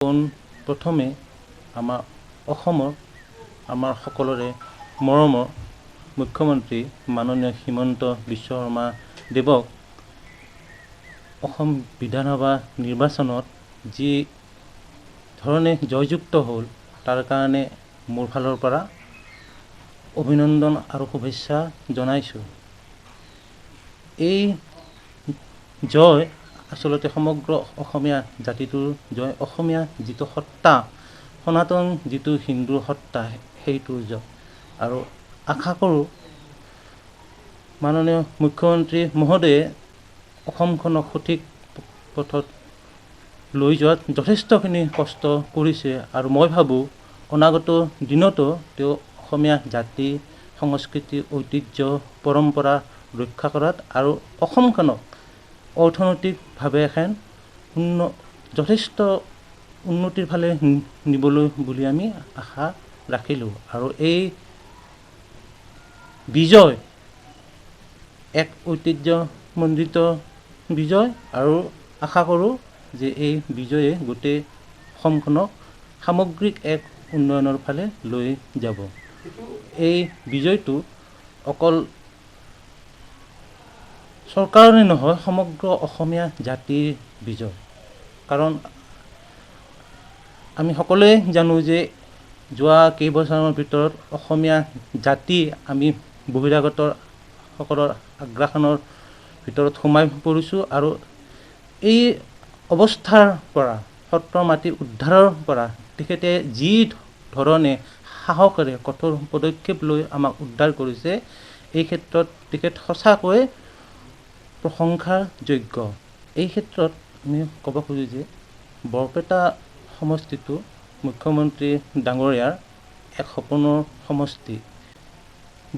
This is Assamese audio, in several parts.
প্ৰথমে আমাৰ অসমৰ আমাৰ সকলোৰে মৰমৰ মুখ্যমন্ত্ৰী মাননীয় হিমন্ত বিশ্ব শৰ্মা দেৱক অসম বিধানসভা নিৰ্বাচনত যি ধৰণে জয়যুক্ত হ'ল তাৰ কাৰণে মোৰ ফালৰ পৰা অভিনন্দন আৰু শুভেচ্ছা জনাইছোঁ। এই জয় আচলতে সমগ্ৰ অসমীয়া জাতিটোৰ জয়, অসমীয়া যিটো সত্তা, সনাতন যিটো হিন্দুৰ সত্তা, সেইটোৰ জয়। আৰু আশা কৰোঁ মাননীয় মুখ্যমন্ত্ৰী মহোদয়ে অসমখনক সঠিক পথত লৈ যোৱাত যথেষ্টখিনি কষ্ট কৰিছে আৰু মই ভাবোঁ অনাগত দিনতো তেওঁ অসমীয়া জাতি, সংস্কৃতি, ঐতিহ্য, পৰম্পৰা ৰক্ষা কৰাত আৰু অসমখনক অৰ্থনৈতিকভাৱে এখন যথেষ্ট উন্নতিৰ ফালে নিবলৈ বুলি আমি আশা ৰাখিলোঁ। আৰু এই বিজয় এক ঐতিহ্যমণ্ডিত বিজয় আৰু আশা কৰোঁ যে এই বিজয়ে গোটেই অসমখনক সামগ্ৰিক এক উন্নয়নৰ ফালে লৈ যাব। এই বিজয়টো অকল চৰকাৰৰে নহয়, সমগ্ৰ অসমীয়া জাতিৰ বিজয়। কাৰণ আমি সকলোৱে জানো যে যোৱা কেইবছৰৰ ভিতৰত অসমীয়া জাতি আমি বহিৰাগত সকলৰ আগ্ৰাসনৰ ভিতৰত সোমাই পৰিছোঁ আৰু এই অৱস্থাৰ পৰা, সত্ৰৰ মাটি উদ্ধাৰৰ পৰা তেখেতে যি ধৰণে সাহসেৰে কঠোৰ পদক্ষেপ লৈ আমাক উদ্ধাৰ কৰিছে, এই ক্ষেত্ৰত তেখেত সঁচাকৈ প্ৰশংসাৰ যোগ্য। এই ক্ষেত্ৰত আমি ক'ব খোজোঁ যে বৰপেটা সমষ্টিটো মুখ্যমন্ত্ৰী ডাঙৰীয়াৰ এক সপোনৰ সমষ্টি।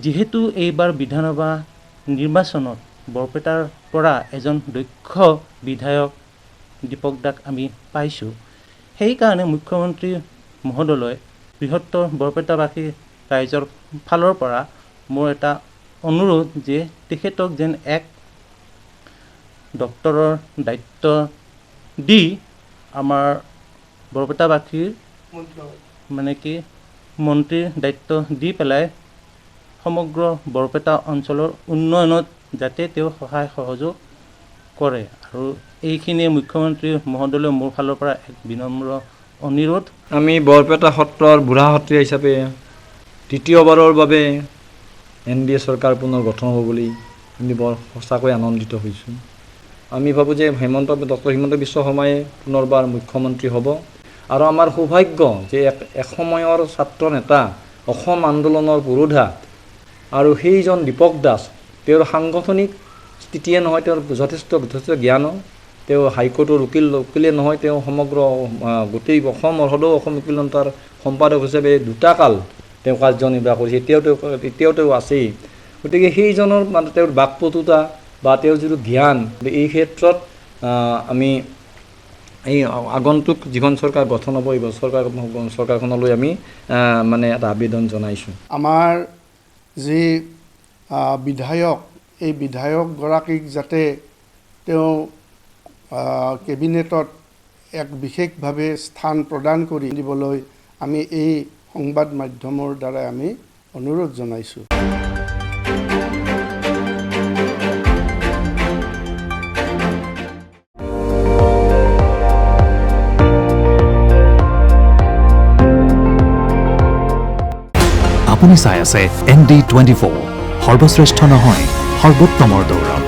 যিহেতু এইবাৰ বিধানসভা নিৰ্বাচনত বৰপেটাৰ পৰা এজন দক্ষ বিধায়ক দীপক দাক আমি পাইছোঁ, সেইকাৰণে মুখ্যমন্ত্ৰী মহোদয়লৈ বৃহত্তৰ বৰপেটাবাসী ৰাইজৰ ফালৰ পৰা মোৰ এটা অনুৰোধ যে তেখেতক যেন এক ডক্টৰৰ দায়িত্ব দি আমাৰ বৰপেটাবাসীৰ মন্ত্ৰীৰ দায়িত্ব দি পেলাই সমগ্ৰ বৰপেটা অঞ্চলৰ উন্নয়নত যাতে তেওঁ সহায় সহযোগ কৰে। আৰু এইখিনিয়ে মুখ্যমন্ত্ৰী মহোদয়লৈ মোৰ ফালৰ পৰা এক বিনম্ৰ অনুৰোধ। আমি বৰপেটা সত্ৰৰ বুঢ়া সত্ৰীয়া হিচাপে তৃতীয়বাৰৰ বাবে NDA চৰকাৰ পুনৰ গঠন হ'ব বুলি আমি বৰ সঁচাকৈ আনন্দিত হৈছোঁ। আমি ভাবোঁ যে ডক্টৰ হিমন্ত বিশ্ব শৰ্মাই পুনৰবাৰ মুখ্যমন্ত্ৰী হ'ব আৰু আমাৰ সৌভাগ্য যে এসময়ৰ ছাত্ৰ নেতা, অসম আন্দোলনৰ পুৰোধা আৰু সেইজন দীপক দাস, তেওঁৰ সাংগঠনিক স্থিতিয়ে নহয়, তেওঁৰ যথেষ্ট জ্ঞানো, তেওঁ হাইকোৰ্টৰ উকিলে নহয়, তেওঁ সমগ্ৰ গোটেই অসমৰ সদৌ অসম উকিলতাৰ সম্পাদক হিচাপে 2টা কাল তেওঁ কাৰ্যনিৰ্বাহ কৰিছে, এতিয়াও তেওঁ আছেই। গতিকে সেইজনৰ তেওঁৰ বাকপটুতা বা তেওঁৰ যিটো জ্ঞান, এই ক্ষেত্ৰত আমি এই আগন্তুক যিখন চৰকাৰ গঠন হ'ব, এই চৰকাৰখনলৈ আমি এটা আবেদন জনাইছোঁ। আমাৰ যি বিধায়ক, এই বিধায়কগৰাকীক যাতে তেওঁ কেবিনেটত এক বিশেষভাৱে স্থান প্ৰদান কৰি দিবলৈ আমি এই সংবাদ মাধ্যমৰ দ্বাৰা আমি অনুৰোধ জনাইছোঁ। আপুনি চাই আছে ND24, সৰ্বশ্ৰেষ্ঠ নহয়, সৰ্বোত্তমৰ দৌৰ।